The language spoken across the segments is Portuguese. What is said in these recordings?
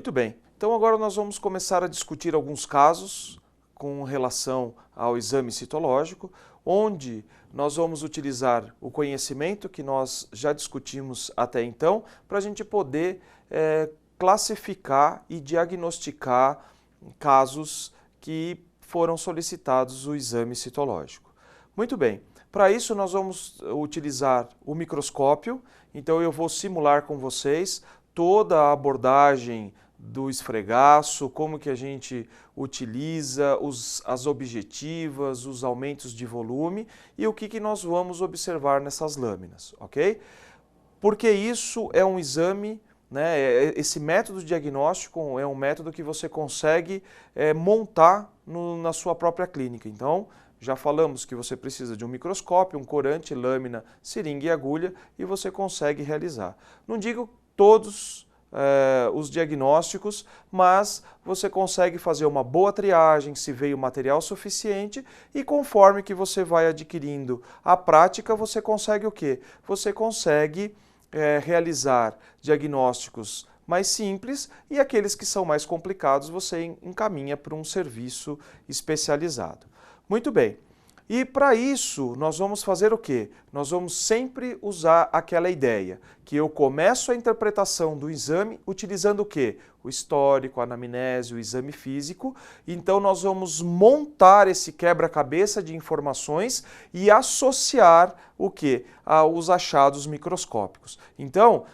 Muito bem, então agora nós vamos começar a discutir alguns casos com relação ao exame citológico, onde nós vamos utilizar o conhecimento que nós já discutimos até então, para a gente poder classificar e diagnosticar casos que foram solicitados o exame citológico. Muito bem, para isso nós vamos utilizar o microscópio, então eu vou simular com vocês toda a abordagem do esfregaço, como que a gente utiliza as objetivas, os aumentos de volume e o que nós vamos observar nessas lâminas, ok? Porque isso é um exame, né, esse método diagnóstico é um método que você consegue montar na sua própria clínica. Então, já falamos que você precisa de um microscópio, um corante, lâmina, seringa e agulha e você consegue realizar. Não digo todos os diagnósticos, mas você consegue fazer uma boa triagem se veio material suficiente e conforme que você vai adquirindo a prática, você consegue o quê? Você consegue realizar diagnósticos mais simples e aqueles que são mais complicados você encaminha para um serviço especializado. Muito bem. E para isso, nós vamos fazer o quê? Nós vamos sempre usar aquela ideia, que eu começo a interpretação do exame utilizando o quê? O histórico, a anamnese, o exame físico. Então, nós vamos montar esse quebra-cabeça de informações e associar o quê? Os achados microscópicos. Então,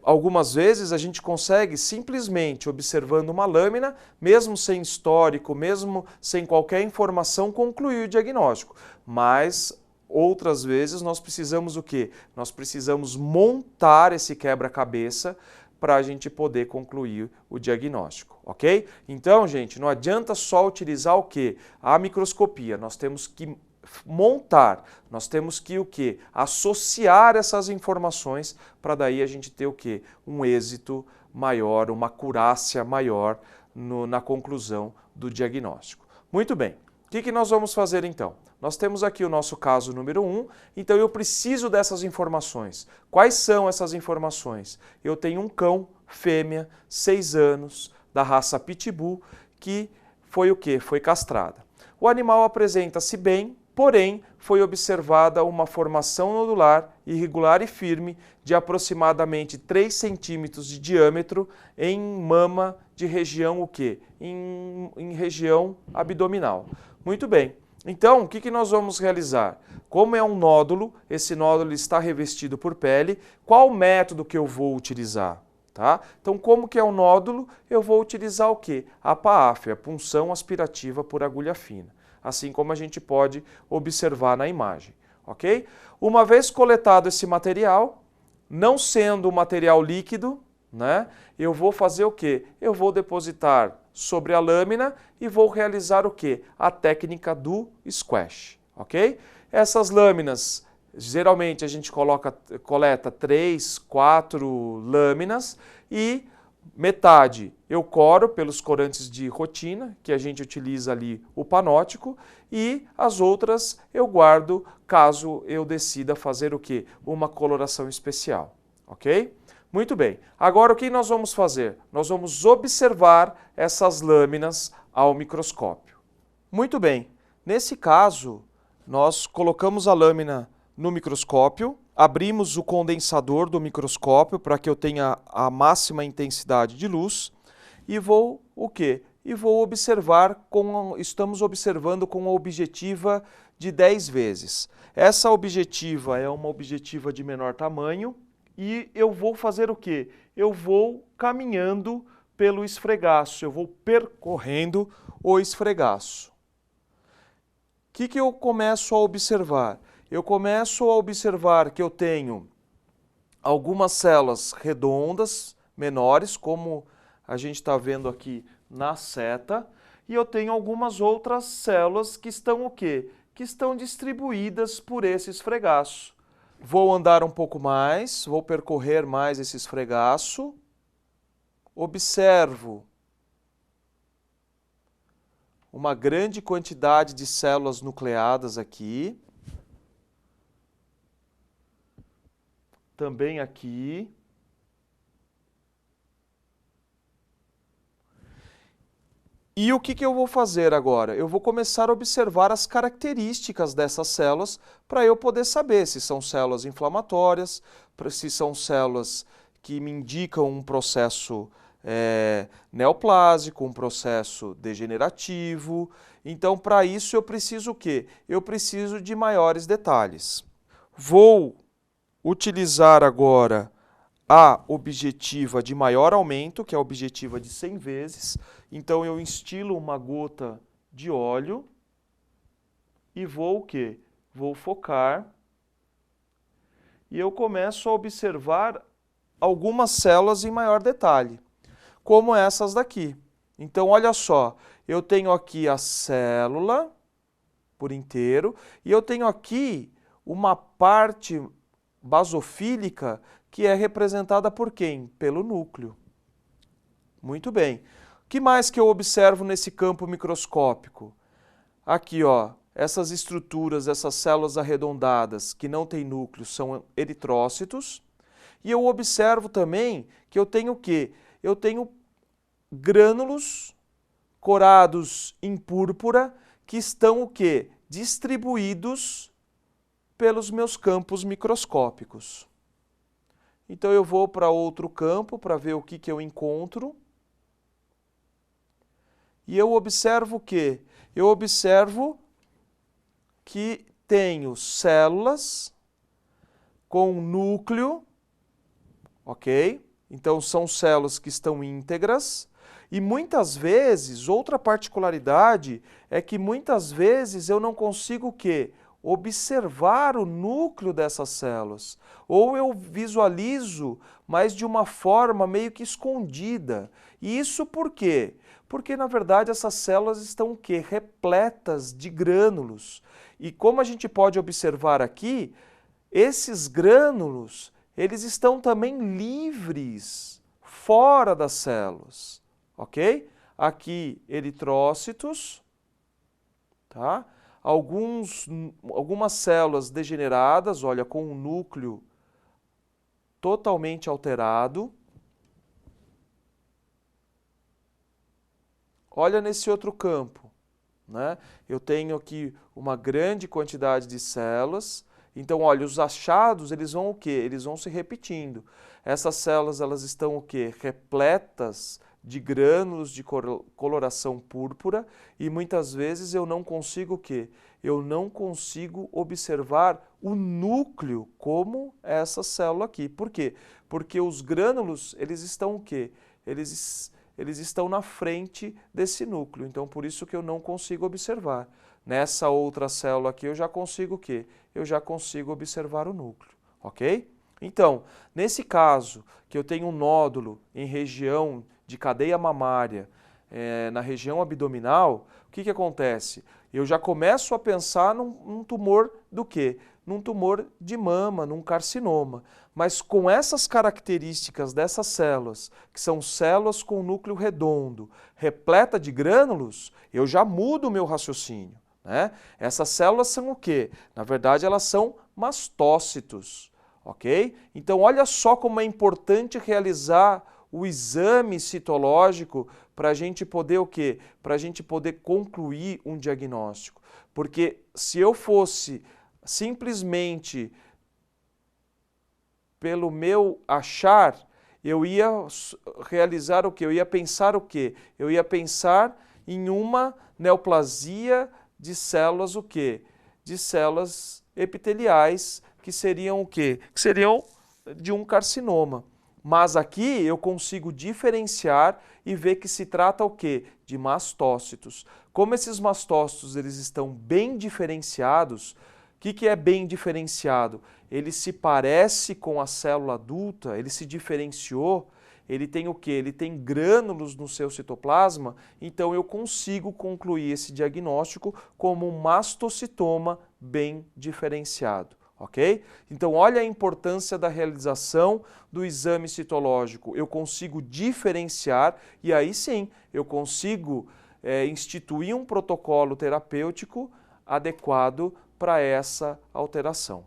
algumas vezes a gente consegue simplesmente observando uma lâmina, mesmo sem histórico, mesmo sem qualquer informação, concluir o diagnóstico. Mas outras vezes nós precisamos o quê? Nós precisamos montar esse quebra-cabeça para a gente poder concluir o diagnóstico, ok? Então, gente, não adianta só utilizar o quê? A microscopia, nós temos que montar, nós temos que o quê? Associar essas informações para daí a gente ter o quê? Um êxito maior, uma acurácia maior na conclusão do diagnóstico. Muito bem, o que nós vamos fazer então? Nós temos aqui o nosso caso número 1, então eu preciso dessas informações. Quais são essas informações? Eu tenho um cão, fêmea, 6 anos, da raça Pitbull, que foi o quê? Foi castrada. O animal apresenta-se bem, porém foi observada uma formação nodular irregular e firme de aproximadamente 3 centímetros de diâmetro em mama de região o quê? Em região abdominal. Muito bem. Então, o que nós vamos realizar? Como é um nódulo, esse nódulo está revestido por pele, qual método que eu vou utilizar? Tá? Então, como que é o nódulo? Eu vou utilizar o quê? A PAAF, a punção aspirativa por agulha fina, assim como a gente pode observar na imagem, ok? Uma vez coletado esse material, não sendo um material líquido, né, eu vou fazer o quê? Eu vou depositar sobre a lâmina e vou realizar o quê? A técnica do squash, ok? Essas lâminas, geralmente a gente coleta 3, 4 lâminas e metade eu coro pelos corantes de rotina, que a gente utiliza ali o panótico, e as outras eu guardo caso eu decida fazer o quê? Uma coloração especial, ok? Muito bem. Agora o que nós vamos fazer? Nós vamos observar essas lâminas ao microscópio. Muito bem. Nesse caso, nós colocamos a lâmina no microscópio, abrimos o condensador do microscópio para que eu tenha a máxima intensidade de luz e vou o quê? E vou observar, estamos observando com a objetiva de 10 vezes. Essa objetiva é uma objetiva de menor tamanho e eu vou fazer o quê? Eu vou caminhando pelo esfregaço, eu vou percorrendo o esfregaço. O que eu começo a observar? Eu começo a observar que eu tenho algumas células redondas, menores, como a gente está vendo aqui na seta, e eu tenho algumas outras células que estão o quê? Que estão distribuídas por esse esfregaço. Vou andar um pouco mais, vou percorrer mais esse esfregaço, observo uma grande quantidade de células nucleadas aqui, também aqui. E o que eu vou fazer agora? Eu vou começar a observar as características dessas células para eu poder saber se são células inflamatórias, se são células que me indicam um processo neoplásico, um processo degenerativo. Então, para isso eu preciso o quê? Eu preciso de maiores detalhes. Vou utilizar agora a objetiva de maior aumento, que é a objetiva de 100 vezes. Então eu instilo uma gota de óleo e vou o quê? Vou focar e eu começo a observar algumas células em maior detalhe, como essas daqui. Então olha só, eu tenho aqui a célula por inteiro e eu tenho aqui uma parte basofílica que é representada por quem? Pelo núcleo. Muito bem. O que mais que eu observo nesse campo microscópico? Aqui, ó, essas estruturas, essas células arredondadas que não têm núcleo são eritrócitos. E eu observo também que eu tenho o quê? Eu tenho grânulos corados em púrpura que estão o quê? Distribuídos pelos meus campos microscópicos. Então eu vou para outro campo para ver o que eu encontro. E eu observo o quê? Eu observo que tenho células com núcleo, ok? Então são células que estão íntegras. E muitas vezes, outra particularidade é que muitas vezes eu não consigo o quê? Observar o núcleo dessas células. Ou eu visualizo, mas de uma forma meio que escondida. E isso por quê? Porque, na verdade, essas células estão o quê? Repletas de grânulos. E como a gente pode observar aqui, esses grânulos, eles estão também livres, fora das células. Ok? Aqui, eritrócitos, tá? Algumas células degeneradas, olha, com um núcleo totalmente alterado. Olha nesse outro campo, né? Eu tenho aqui uma grande quantidade de células. Então, olha, os achados, eles vão o quê? Eles vão se repetindo. Essas células, elas estão o quê? Repletas de grânulos de coloração púrpura e muitas vezes eu não consigo o quê? Eu não consigo observar o núcleo como essa célula aqui. Por quê? Porque os grânulos, eles estão o quê? Eles estão na frente desse núcleo, então por isso que eu não consigo observar. Nessa outra célula aqui eu já consigo o quê? Eu já consigo observar o núcleo, ok? Então, nesse caso, que eu tenho um nódulo em região de cadeia mamária, na região abdominal, o que acontece? Eu já começo a pensar num tumor do quê? Num tumor de mama, num carcinoma. Mas com essas características dessas células, que são células com núcleo redondo, repleta de grânulos, eu já mudo o meu raciocínio, né? Essas células são o quê? Na verdade, elas são mastócitos, ok? Então, olha só como é importante realizar o exame citológico para a gente poder o quê? Para a gente poder concluir um diagnóstico. Porque se eu fosse simplesmente pelo meu achar, eu ia realizar o quê? Eu ia pensar o quê? Eu ia pensar em uma neoplasia de células o quê? De células epiteliais que seriam o quê? Que seriam de um carcinoma. Mas aqui eu consigo diferenciar e ver que se trata o quê? De mastócitos. Como esses mastócitos eles estão bem diferenciados, o que é bem diferenciado? Ele se parece com a célula adulta, ele se diferenciou, ele tem o quê? Ele tem grânulos no seu citoplasma, então eu consigo concluir esse diagnóstico como um mastocitoma bem diferenciado. Ok? Então, olha a importância da realização do exame citológico. Eu consigo diferenciar e aí sim eu consigo instituir um protocolo terapêutico adequado para essa alteração.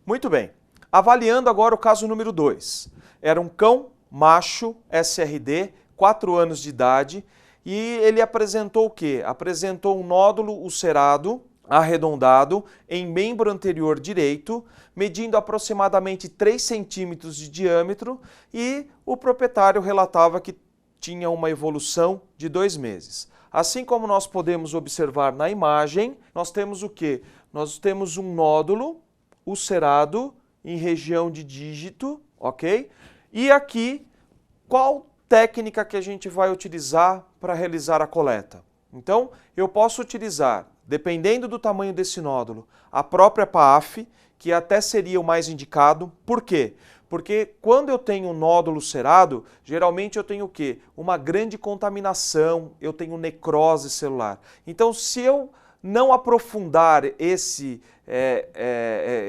Muito bem. Avaliando agora o caso número 2. Era um cão macho SRD, 4 anos de idade, e ele apresentou o quê? Apresentou um nódulo ulcerado, arredondado, em membro anterior direito, medindo aproximadamente 3 centímetros de diâmetro, e o proprietário relatava que tinha uma evolução de 2 meses. Assim como nós podemos observar na imagem, nós temos o quê? Nós temos um nódulo ulcerado em região de dígito, ok? E aqui, qual técnica que a gente vai utilizar para realizar a coleta? Então, eu posso utilizar, dependendo do tamanho desse nódulo, a própria PAF, que até seria o mais indicado. Por quê? Porque quando eu tenho um nódulo ulcerado, geralmente eu tenho o quê? Uma grande contaminação, eu tenho necrose celular. Então, se eu não aprofundar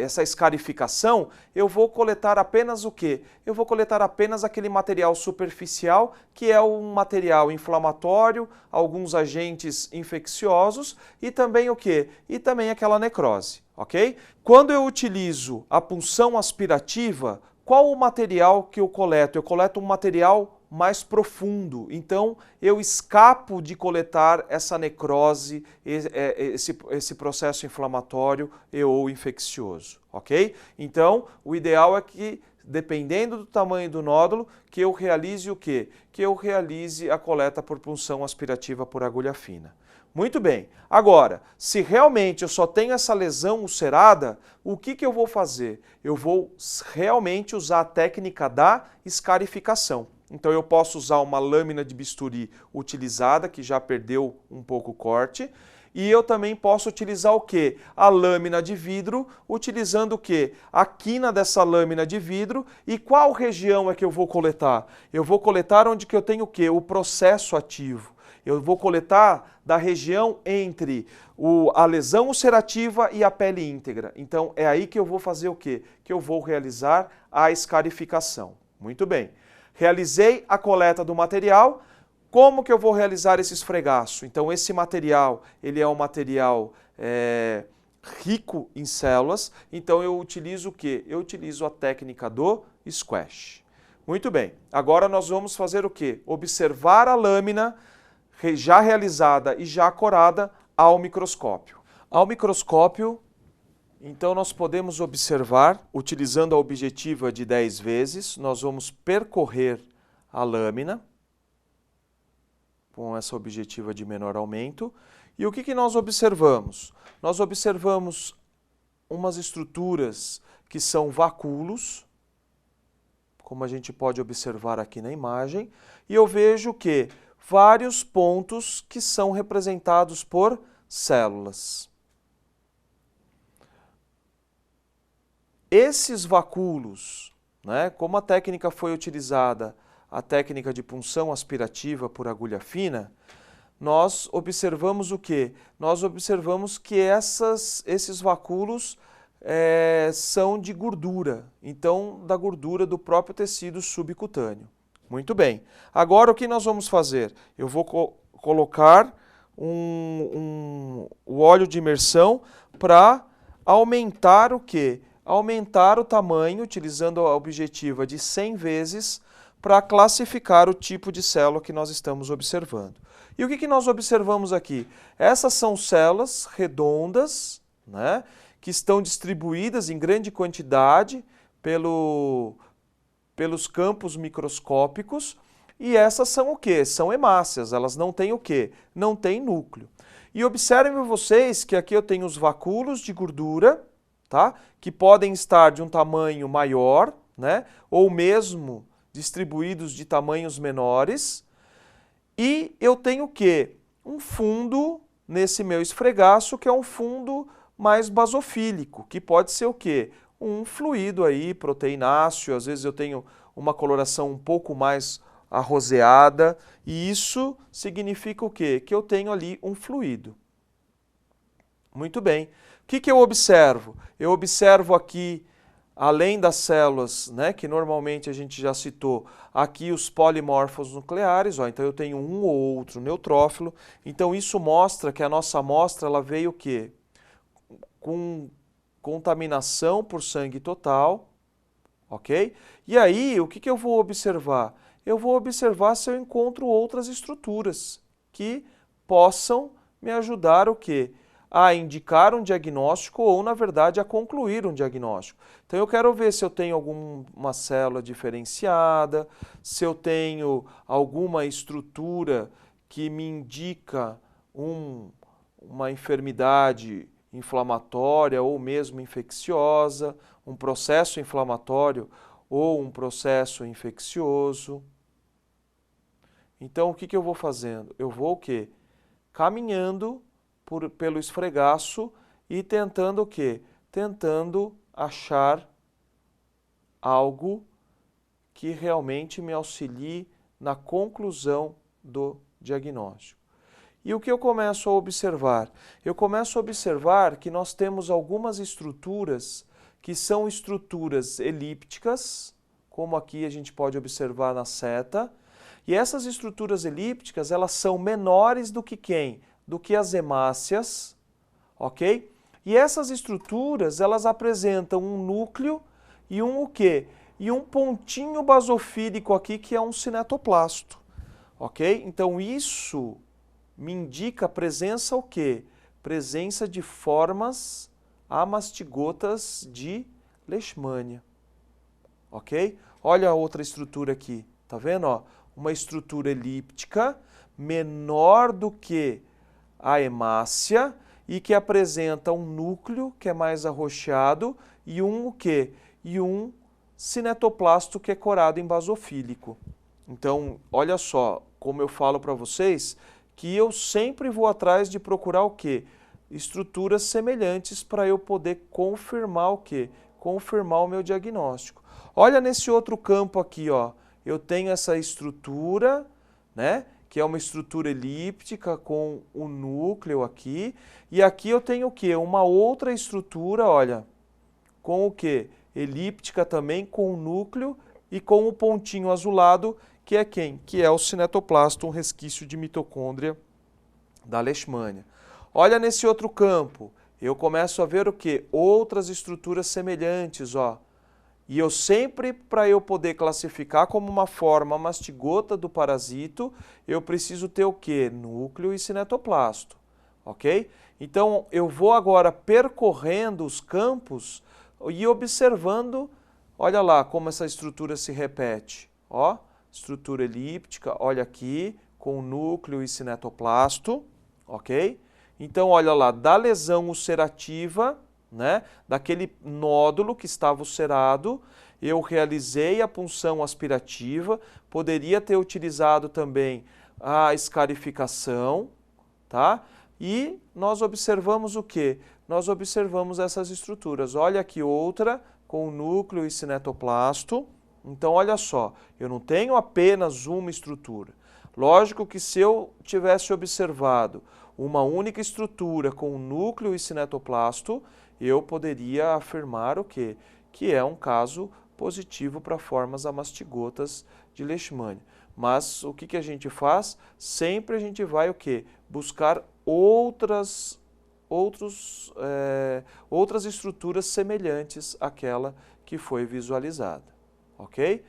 essa escarificação, eu vou coletar apenas o quê? Eu vou coletar apenas aquele material superficial, que é um material inflamatório, alguns agentes infecciosos e também o quê? E também aquela necrose, ok? Quando eu utilizo a punção aspirativa, qual o material que eu coleto? Eu coleto um material mais profundo, então eu escapo de coletar essa necrose, esse processo inflamatório ou infeccioso, ok? Então, o ideal é que, dependendo do tamanho do nódulo, que eu realize o quê? Que eu realize a coleta por punção aspirativa por agulha fina. Muito bem. Agora, se realmente eu só tenho essa lesão ulcerada, o que eu vou fazer? Eu vou realmente usar a técnica da escarificação. Então eu posso usar uma lâmina de bisturi utilizada, que já perdeu um pouco o corte, e eu também posso utilizar o quê? A lâmina de vidro, utilizando o quê? A quina dessa lâmina de vidro. E qual região é que eu vou coletar? Eu vou coletar onde que eu tenho o quê? O processo ativo. Eu vou coletar da região entre a lesão ulcerativa e a pele íntegra. Então é aí que eu vou fazer o quê? Que eu vou realizar a escarificação. Muito bem. Realizei a coleta do material. Como que eu vou realizar esse esfregaço? Então esse material, ele é um material rico em células, então eu utilizo o quê? Eu utilizo a técnica do squash. Muito bem, agora nós vamos fazer o quê? Observar a lâmina já realizada e já corada ao microscópio. Ao microscópio, então nós podemos observar, utilizando a objetiva de 10 vezes, nós vamos percorrer a lâmina com essa objetiva de menor aumento. E o que nós observamos? Nós observamos umas estruturas que são vacúolos, como a gente pode observar aqui na imagem, e eu vejo que vários pontos que são representados por células. Esses vacúolos, né, como a técnica foi utilizada, a técnica de punção aspirativa por agulha fina, nós observamos o quê? Nós observamos que esses vacúolos são de gordura, então da gordura do próprio tecido subcutâneo. Muito bem. Agora o que nós vamos fazer? Eu vou colocar o óleo de imersão para aumentar o quê? Aumentar o tamanho, utilizando a objetiva de 100 vezes, para classificar o tipo de célula que nós estamos observando. E o que nós observamos aqui? Essas são células redondas, né, que estão distribuídas em grande quantidade pelos campos microscópicos, e essas são o quê? São hemácias, elas não têm o quê? Não têm núcleo. E observem vocês que aqui eu tenho os vacúolos de gordura, tá? Que podem estar de um tamanho maior, né? Ou mesmo distribuídos de tamanhos menores. E eu tenho o quê? Um fundo nesse meu esfregaço, que é um fundo mais basofílico, que pode ser o quê? Um fluido aí, proteináceo, às vezes eu tenho uma coloração um pouco mais arroseada, e isso significa o quê? Que eu tenho ali um fluido. Muito bem. O que eu observo? Eu observo aqui, além das células, né, que normalmente a gente já citou, aqui os polimorfos nucleares, ó, então eu tenho um ou outro neutrófilo, então isso mostra que a nossa amostra ela veio o quê? Com contaminação por sangue total, ok? E aí, o que eu vou observar? Eu vou observar se eu encontro outras estruturas. que possam me ajudar o quê? A indicar um diagnóstico ou, na verdade, a concluir um diagnóstico. Então, eu quero ver se eu tenho alguma célula diferenciada, se eu tenho alguma estrutura que me indica uma enfermidade inflamatória ou mesmo infecciosa, um processo inflamatório ou um processo infeccioso. Então, o que eu vou fazendo? Eu vou o quê? Caminhando pelo esfregaço e tentando o quê? Tentando achar algo que realmente me auxilie na conclusão do diagnóstico. E o que eu começo a observar? Eu começo a observar que nós temos algumas estruturas que são estruturas elípticas, como aqui a gente pode observar na seta, e essas estruturas elípticas, elas são menores do que quem? Do que as hemácias, ok? E essas estruturas, elas apresentam um núcleo e um o quê? E um pontinho basofílico aqui, que é um cinetoplasto, ok? Então, isso me indica a presença o quê? Presença de formas amastigotas de Leishmania, ok? Olha a outra estrutura aqui, tá vendo? Ó, uma estrutura elíptica menor do que a hemácia e que apresenta um núcleo que é mais arroxeado e um o quê? E um cinetoplasto que é corado em basofílico. Então, olha só, como eu falo para vocês, que eu sempre vou atrás de procurar o quê? Estruturas semelhantes para eu poder confirmar o quê? Confirmar o meu diagnóstico. Olha nesse outro campo aqui, ó. Eu tenho essa estrutura, né? Que é uma estrutura elíptica com o núcleo aqui. E aqui eu tenho o quê? Uma outra estrutura, olha, com o quê? Elíptica também, com o núcleo e com o pontinho azulado, que é quem? Que é o cinetoplasto, um resquício de mitocôndria da Leishmania. Olha nesse outro campo, eu começo a ver o quê? Outras estruturas semelhantes, ó. E eu sempre, para eu poder classificar como uma forma mastigota do parasito, eu preciso ter o quê? Núcleo e cinetoplasto, ok? Então, eu vou agora percorrendo os campos e observando, olha lá como essa estrutura se repete, ó. Estrutura elíptica, olha aqui, com núcleo e cinetoplasto, ok? Então, olha lá, da lesão ulcerativa, né, daquele nódulo que estava ulcerado, eu realizei a punção aspirativa, poderia ter utilizado também a escarificação, tá? E nós observamos o quê? Nós observamos essas estruturas. Olha aqui outra, com núcleo e cinetoplasto. Então, olha só, eu não tenho apenas uma estrutura. Lógico que se eu tivesse observado uma única estrutura com núcleo e cinetoplasto, eu poderia afirmar o quê? Que é um caso positivo para formas amastigotas de Leishmania. Mas o que a gente faz? Sempre a gente vai o quê? Buscar outras estruturas semelhantes àquela que foi visualizada. Ok?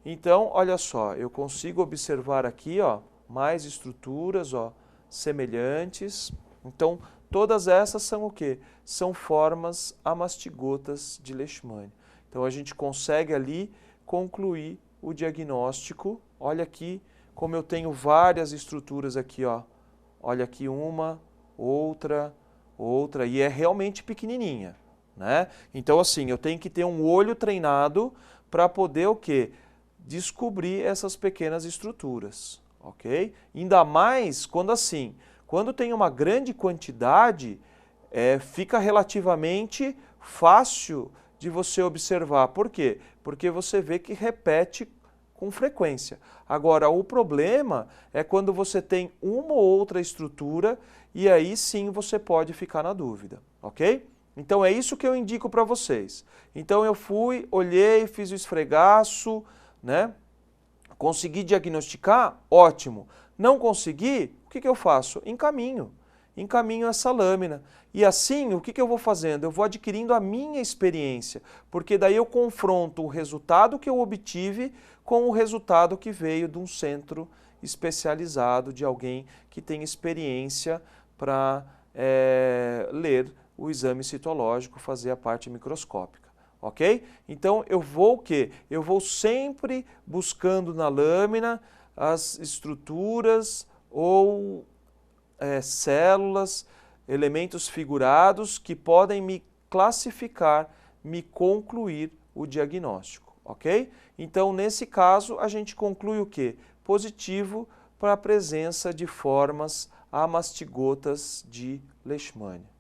Então, olha só, eu consigo observar aqui, ó, mais estruturas, ó, semelhantes. Então, todas essas são o quê? São formas amastigotas de Leishmania. Então, a gente consegue ali concluir o diagnóstico. Olha aqui como eu tenho várias estruturas aqui, ó. Olha aqui uma, outra, e é realmente pequenininha, né? Então, assim, eu tenho que ter um olho treinado para poder o quê? Descobrir essas pequenas estruturas, ok? Ainda mais quando assim, quando tem uma grande quantidade, fica relativamente fácil de você observar. Por quê? Porque você vê que repete com frequência. Agora, o problema é quando você tem uma ou outra estrutura e aí sim você pode ficar na dúvida, ok? Então é isso que eu indico para vocês. Então eu fui, olhei, fiz o esfregaço, né? Consegui diagnosticar? Ótimo. Não consegui? O que eu faço? Encaminho essa lâmina. E assim, o que eu vou fazendo? Eu vou adquirindo a minha experiência, porque daí eu confronto o resultado que eu obtive com o resultado que veio de um centro especializado, de alguém que tem experiência para ler o exame citológico, fazer a parte microscópica, ok? Então eu vou o quê? Eu vou sempre buscando na lâmina as estruturas ou células, elementos figurados que podem me classificar, me concluir o diagnóstico, ok? Então, nesse caso, a gente conclui o quê? Positivo para a presença de formas amastigotas de leishmania.